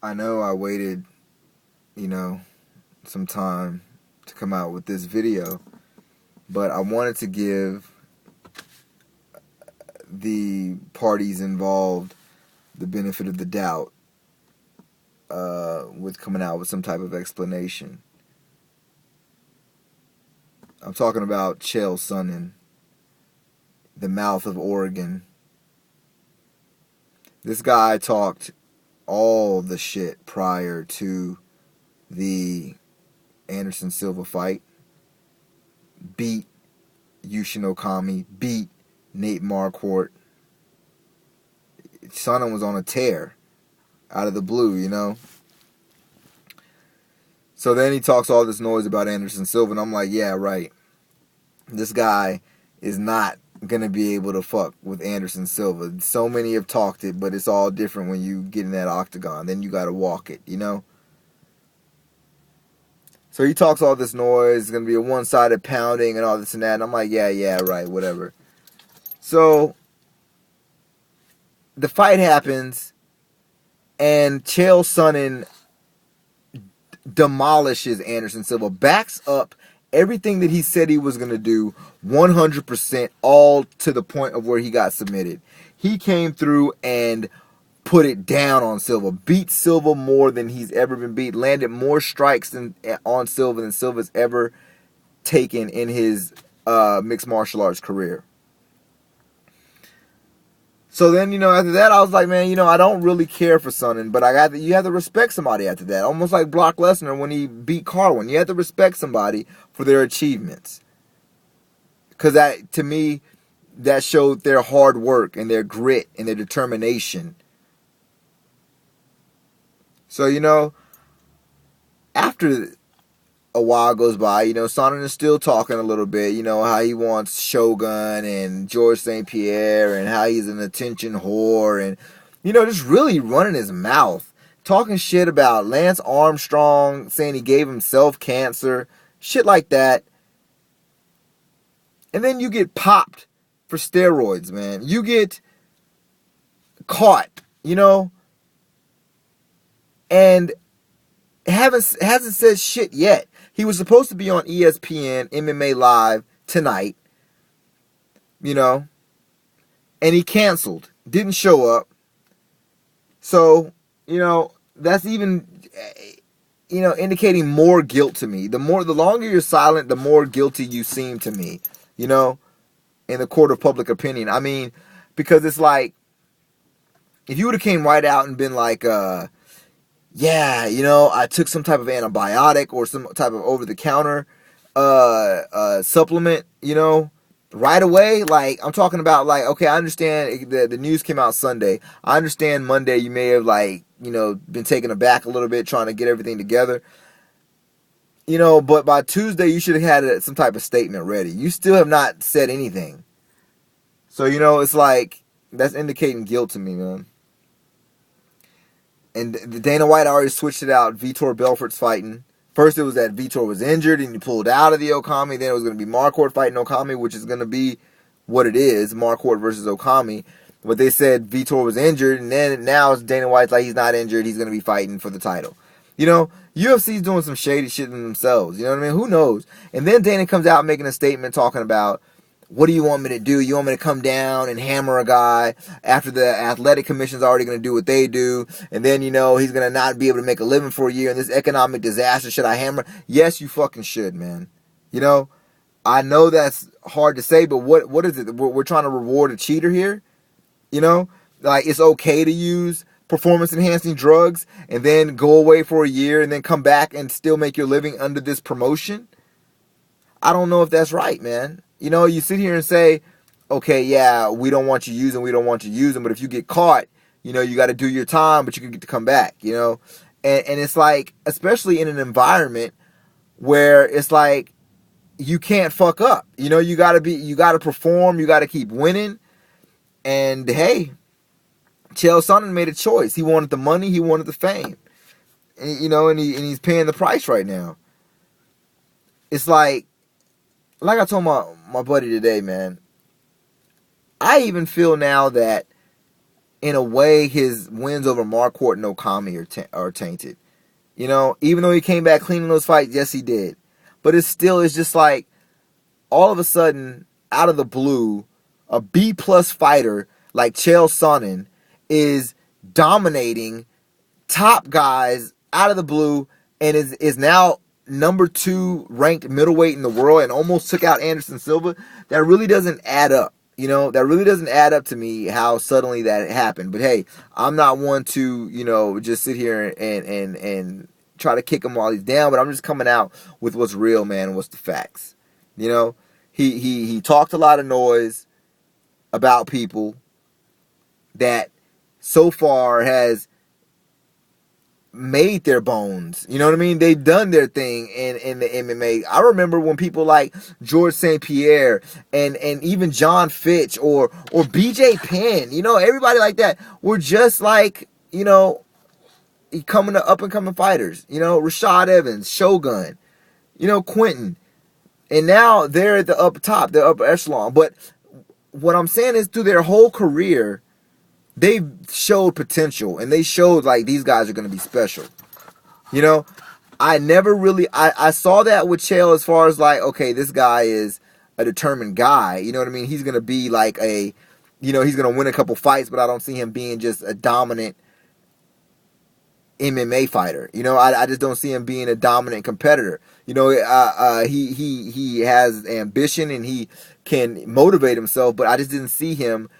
I know I waited, you know, some time to come out with this video, but I wanted to give the parties involved the benefit of the doubt with coming out with some type of explanation. I'm talking about Chael Sonnen, the mouth of Oregon. This guy talked all the shit prior to the Anderson Silva fight. Beat Yushin Okami. Beat Nate Marquardt. Sonnen was on a tear out of the blue, you know. So then he talks all this noise about Anderson Silva, and I'm like, yeah, right. This guy is not going to be able to fuck with Anderson Silva. So many have talked it, but it's all different when you get in that octagon. Then you got to walk it, you know. So he talks all this noise. It's going to be a one-sided pounding and all this and that. And I'm like, yeah, right, whatever. So the fight happens, and Chael Sonnen demolishes Anderson Silva, backs up everything that he said he was going to do 100%, all to the point of where he got submitted. He came through and put it down on Silva, beat Silva more than he's ever been beat, landed more strikes on Silva than Silva's ever taken in his mixed martial arts career. So then, after that, I was like, man, I don't really care for Sonnen, but you have to respect somebody after that. Almost like Brock Lesnar when he beat Carwin. You have to respect somebody for their achievements. Because to me, that showed their hard work and their grit and their determination. So, after a while goes by, Sonnen is still talking a little bit, how he wants Shogun and George St. Pierre and how he's an attention whore and, just really running his mouth, talking shit about Lance Armstrong, saying he gave himself cancer, shit like that. And then you get popped for steroids, man. You get caught, and hasn't said shit yet. He was supposed to be on ESPN MMA Live tonight, and he canceled. Didn't show up. So, that's even, indicating more guilt to me. The longer you're silent, the more guilty you seem to me, in the court of public opinion. I mean, because it's like, if you would have came right out and been like, yeah, I took some type of antibiotic or some type of over-the-counter supplement, right away. Like, I'm talking about, like, okay, I understand the news came out Sunday. I understand Monday you may have, been taken aback a little bit trying to get everything together. But by Tuesday, you should have had some type of statement ready. You still have not said anything. So, it's like, that's indicating guilt to me, man. And Dana White already switched it out. Vitor Belfort's fighting. First it was that Vitor was injured and he pulled out of the Okami. Then it was going to be Marquardt fighting Okami, which is going to be what it is, Marquardt versus Okami. But they said Vitor was injured, and then now Dana White's like, he's not injured. He's going to be fighting for the title. UFC's doing some shady shit in themselves. You know what I mean? Who knows? And then Dana comes out making a statement talking about, what do you want me to do? You want me to come down and hammer a guy after the athletic commission's already going to do what they do? And then, he's going to not be able to make a living for a year in this economic disaster. Should I hammer? Yes, you fucking should, man. I know that's hard to say, but what is it? We're trying to reward a cheater here? Like, it's okay to use performance-enhancing drugs and then go away for a year and then come back and still make your living under this promotion? I don't know if that's right, man. You sit here and say, okay, yeah, we don't want you using, but if you get caught, you got to do your time, but you can get to come back, and it's like, especially in an environment where it's like, you can't fuck up, you got to perform, you got to keep winning, and hey, Chael Sonnen made a choice. He wanted the money, he wanted the fame, and he's paying the price right now. It's like I told my buddy today, man, I even feel now that in a way, his wins over Marquardt and Okami are tainted. You know, even though he came back clean in those fights, yes, he did. But it's just like, all of a sudden, out of the blue, a B-plus fighter like Chael Sonnen is dominating top guys out of the blue and is now number 2 ranked middleweight in the world and almost took out Anderson Silva. That really doesn't add up. You know, that really doesn't add up to me how suddenly that happened. But hey, I'm not one to, you know, just sit here and try to kick him while he's down, but I'm just coming out with what's real, man, and what's the facts. You know, he talked a lot of noise about people that so far has made their bones. You know what I mean? They've done their thing in the MMA. I remember when people like George St. Pierre and even John Fitch or BJ Penn, you know, everybody like that were just like, you know, up and coming fighters. You know, Rashad Evans, Shogun, you know, Quentin. And now they're at the up top, the upper echelon. But what I'm saying is, through their whole career, they've showed potential, and they showed like these guys are going to be special. You know, I never really, I saw that with Chael as far as like, okay, this guy is a determined guy. You know what I mean? He's going to be like you know, he's going to win a couple fights, but I don't see him being just a dominant MMA fighter. You know, I just don't see him being a dominant competitor. You know, he has ambition and he can motivate himself, but I just didn't see him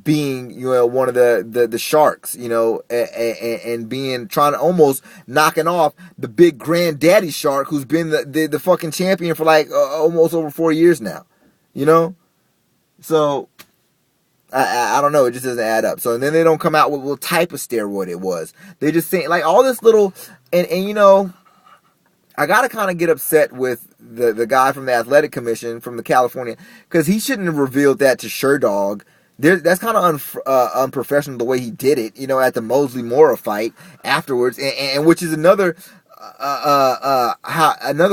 being, you know, one of the sharks, you know, and being, trying to almost knocking off the big granddaddy shark who's been the fucking champion for like almost over 4 years now, you know. So I don't know, it just doesn't add up. So, and then they don't come out with what type of steroid it was. They just say like all this little, and you know, I gotta kind of get upset with the guy from the Athletic Commission from the California, because he shouldn't have revealed that to Sherdog. That's kind of unprofessional the way he did it, you know, at the Mosley Mora fight afterwards, and which is another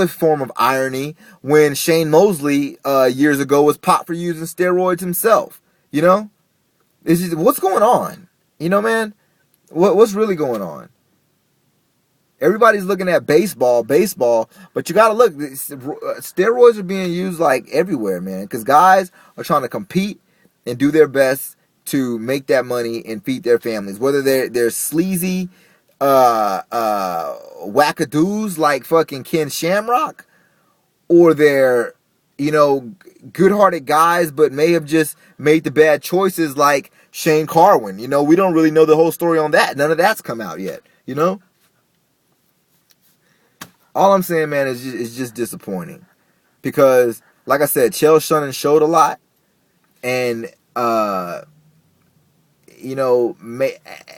form of irony when Shane Mosley years ago was popped for using steroids himself. You know, it's just, what's going on? You know, man, what's really going on? Everybody's looking at baseball, but you gotta look. Steroids are being used like everywhere, man, because guys are trying to compete and do their best to make that money and feed their families. Whether they're sleazy wackadoos like fucking Ken Shamrock, or they're, you know, good-hearted guys but may have just made the bad choices like Shane Carwin. You know, we don't really know the whole story on that. None of that's come out yet, you know? All I'm saying, man, is just disappointing. Because, like I said, Chael Sonnen showed a lot. And, you know,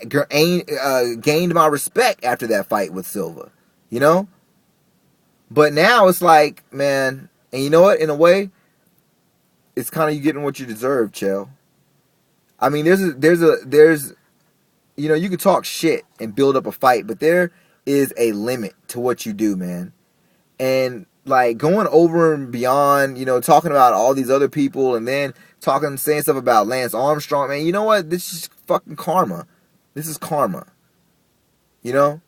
gained my respect after that fight with Silva, you know? But now it's like, man, and you know what? In a way, it's kind of you getting what you deserve, Chael. I mean, there's, you know, you can talk shit and build up a fight, but there is a limit to what you do, man. And like going over and beyond, you know, talking about all these other people and then saying stuff about Lance Armstrong, man, you know what? This is fucking karma. This is karma. You know?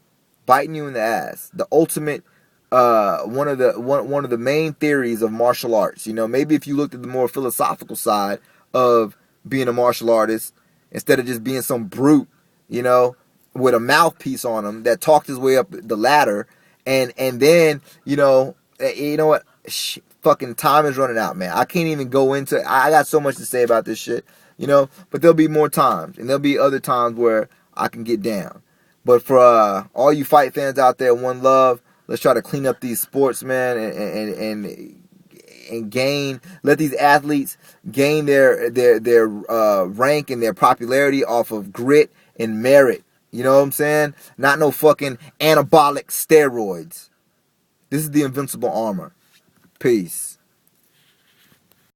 Biting you in the ass. The ultimate, one of the main theories of martial arts. You know, maybe if you looked at the more philosophical side of being a martial artist, instead of just being some brute, you know, with a mouthpiece on him that talked his way up the ladder, and then, you know what? Fucking time is running out, man. I can't even go into. I got so much to say about this shit, you know. But there'll be more times, and there'll be other times where I can get down. But for all you fight fans out there, one love. Let's try to clean up these sports, man, and gain. Let these athletes gain their rank and their popularity off of grit and merit. You know what I'm saying? Not no fucking anabolic steroids. This is the invincible armor. Peace.